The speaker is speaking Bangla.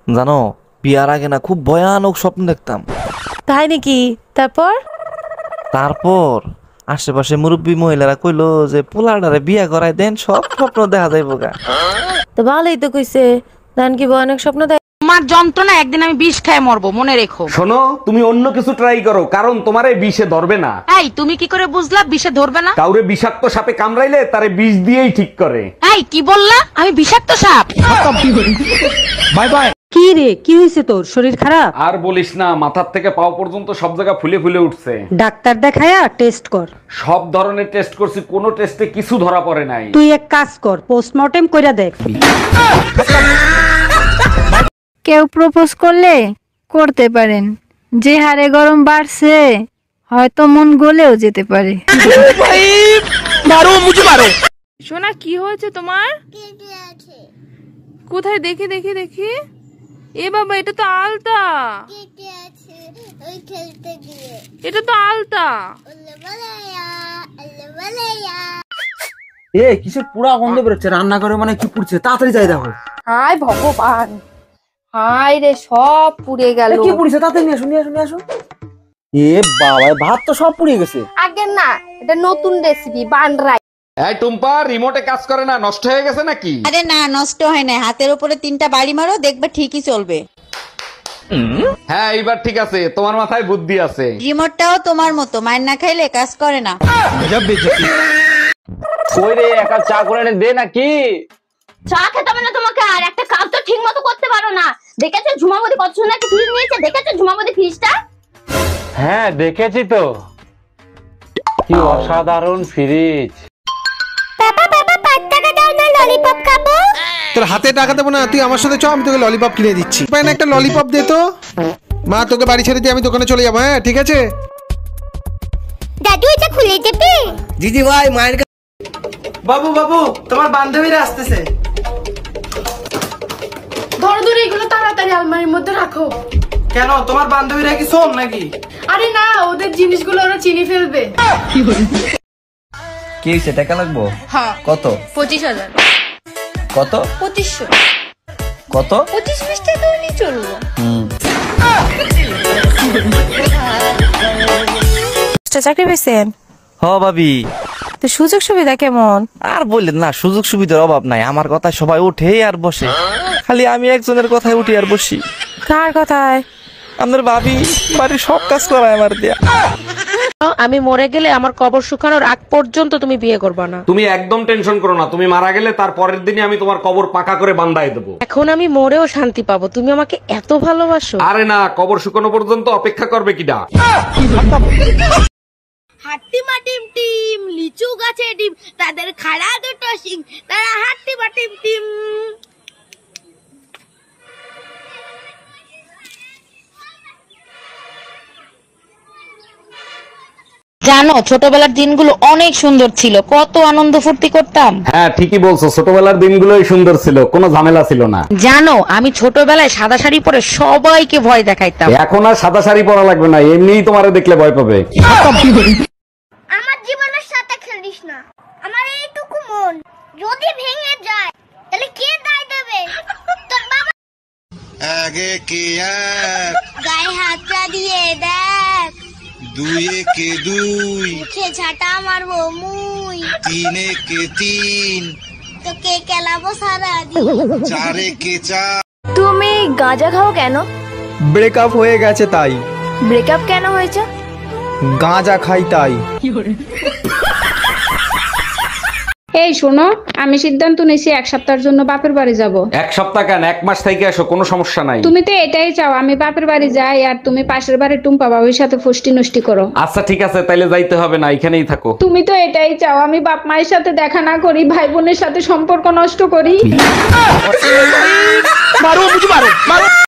জানো বিয়ার আগে না খুব ভয়ানক স্বপ্ন দেখতাম। তাই নাকি? তারপর আশেপাশে মুরব্বী মহিলারা কইলো যে পোলাডারে বিয়া করাই দেন, সব স্বপ্ন দেখা যাইব গা। তো ভালোই তো কইছে, জান কি ভয়ানক স্বপ্ন দেখ। তোমার যন্ত্রণা একদিন আমি বিষ খেয়ে মরবো, মনে রেখো। শোনো, তুমি অন্য কিছু ট্রাই করো, কারণ তোমার এই বিষে ধরবে না। এই তুমি কি করে বুঝলা বিষে ধরবে না? কাউরে বিষাক্ত সাপে কামড়াইলে তারে বিষ দিয়েই ঠিক করে। এই কি বললা? আমি বিষাক্ত সাপ? Bye bye. কি রে, কি হয়েছে তোর? শরীর খারাপ? আর বলিস না, মাথার থেকে পাও পর্যন্ত সব জায়গা ফুলে ফুলে উঠছে। ডাক্তার দেখায়া টেস্ট কর। সব ধরনের টেস্ট করছি, কোনো টেস্টে কিছু ধরা পড়ে নাই। তুই এক কাজ কর, পোস্টমর্টেম কইরা দেখ। কেউ প্রপোজ করলে করতে পারেন, যে হারে গরম বাড়ছে হয়তো মন গলেও যেতে পারে। সোনা কি হয়েছে তোমার? কোথায়? দেখি দেখি দেখি। এ বাবা, এটা তো আলতা। এটা তো আলতা। এ কিসের পুরা গন্ধ বেরোচ্ছে, রান্না করে মানে কি পুড়ছে, তাড়াতাড়ি যাই দেখো। হায় ভগবান, হায় রে, সব পুড়ে গেল। কি পুড়ছে, তাড়াতাড়ি নিয়ে আসো নিয়ে আসো নিয়ে আসো। এ বাবা, ভাত তো সব পুড়িয়ে গেছে। আগে না, এটা নতুন রেসিপি, বানরাই। এই টুম্পা, রিমোটে কাজ করে না, নষ্ট হয়ে গেছে নাকি? আরে না, নষ্ট হয় না, হাতের উপরে 3টা বাড়ি মারো, দেখবে ঠিকই চলবে। হ্যাঁ, এইবার ঠিক আছে, তোমার মাথায় বুদ্ধি আছে। রিমোটটাও তোমার মতো, মায়ের না খাইলে কাজ করে না। কই রে, এক কাপ চা করে এনে দে নাকি। চা খেতে হবে না তোমাকে, আর একটা কাজ তো ঠিক মতো করতে পারো না। দেখেছো ঝুমাবদি কত সুন্দর একটা ফ্রিজ নিয়েছে? দেখেছো ঝুমাবদি ফ্রিজটা? হ্যাঁ দেখেছি তো, কি অসাধারণ ফ্রিজ। পাপা পাপা 5 টাকা দাও না, ললিপপ খাবো। তোর হাতে টাকা দেবো না, তুই আমার সাথে চ, আমি তোকে ললিপপ কিনে দিচ্ছি। পাই না একটা ললিপপ দে তো। মা তোকে বাড়ি ছেড়ে দিয়ে আমি দোকানে চলে যাবো। হ্যাঁ ঠিক আছে। দাদু এটা খুলে দেবে? দিদি ভাই, মায়ের বাবু বাবু, তোমার বান্ধবীরা আসতেছে। ধরো ধরো, এগুলো তাড়াতাড়ি আলমারির মধ্যে রাখো। কেন, তোমার বান্ধবীরা কি শোন নাকি? আরে না, ওদের জিনিসগুলো ওরা চিনি ফেলবে। কি হয়েছে, টাকা লাগবো? হ্যাঁ। কত? 25,000। কত? 2500। কত? 25 টাকা নিয়ে চলবো। চাকরি পেয়েছেন? হ ভাবি। তো সুযোগ সুবিধা কেমন? আর বললেন না, সুযোগ সুবিধার অভাব নাই। আমার কথায় সবাই উঠে আর বসে, খালি আমি একজনের কথায় উঠি আর বসি। কার কথায়? আপনার ভাবি বাড়ির সব কাজ করায় আমার দিয়া। আমি মরে গেলে আমার কবর শুকানোর আগ পর্যন্ত তুমি বিয়ে করবে না। তুমি একদম টেনশন করো না, তুমি মারা গেলে তার পরের দিনই আমি তোমার কবর পাকা করে বান্ধাই দেবো। এখন আমি মরেও শান্তি পাবো, তুমি আমাকে এত ভালোবাসো। আরে না, কবর শুকানো পর্যন্ত অপেক্ষা করবে কিডা? হাট্টিমা টিম টিম, লিচু গাছে ডিম, তাদের খাড়া দুটো শিং, তারা হাট্টিমা টিম টিম। জানো ছোটবেলার দিনগুলো অনেক সুন্দর ছিল, কত আনন্দ ফুর্তি করতাম। হ্যাঁ ঠিকই বলছো, ছোটবেলার দিনগুলোই সুন্দর ছিল, কোনো ঝামেলা ছিল না। জানো আমি ছোটবেলায় সাদা শাড়ি পরে সবাইকে ভয় দেখাইতাম। এখন আর সাদা শাড়ি পরা লাগবে না, এমনিই তোমারে দেখলে ভয় পাবে। আমার জীবনের সাথে খেলিস না, আমার এইটুকু মন যদি ভেঙে যায় তাহলে কে দায় দেবে? তোর বাবা। আগে কে এক, গায়ে হাতটা দিয়ে দেখ। 2 একে 2, মুখে ঝাঁটা মারবো মুই। 3 একে 3, তোকে কেলাবো সারাদিন। 4 একে 4। তুমি গাঁজা খাও কেন? ব্রেকআপ হয়ে গেছে তাই। ব্রেকআপ কেন হয়েছে? গাঁজা খাই তাই। এই শোনো, আমি সিদ্ধান্ত নিয়েছি 1 সপ্তাহের জন্য বাপের বাড়ি যাব। 1 সপ্তাহ কেন, 1 মাস থেকে আসো, কোনো সমস্যা নাই। তুমি তো এটাই চাও আমি বাপের বাড়ি যাই, আর তুমি পাশের বাড়ি টুম্পা বাবুর সাথে ফষ্টি নষ্টি করো। আচ্ছা ঠিক আছে, তাইলে যাইতে হবে না, এখানেই থাকো। তুমি তো এটাই চাও আমি বাপ মায়ের সাথে দেখা না করি, ভাই বোনের সাথে সম্পর্ক নষ্ট করি।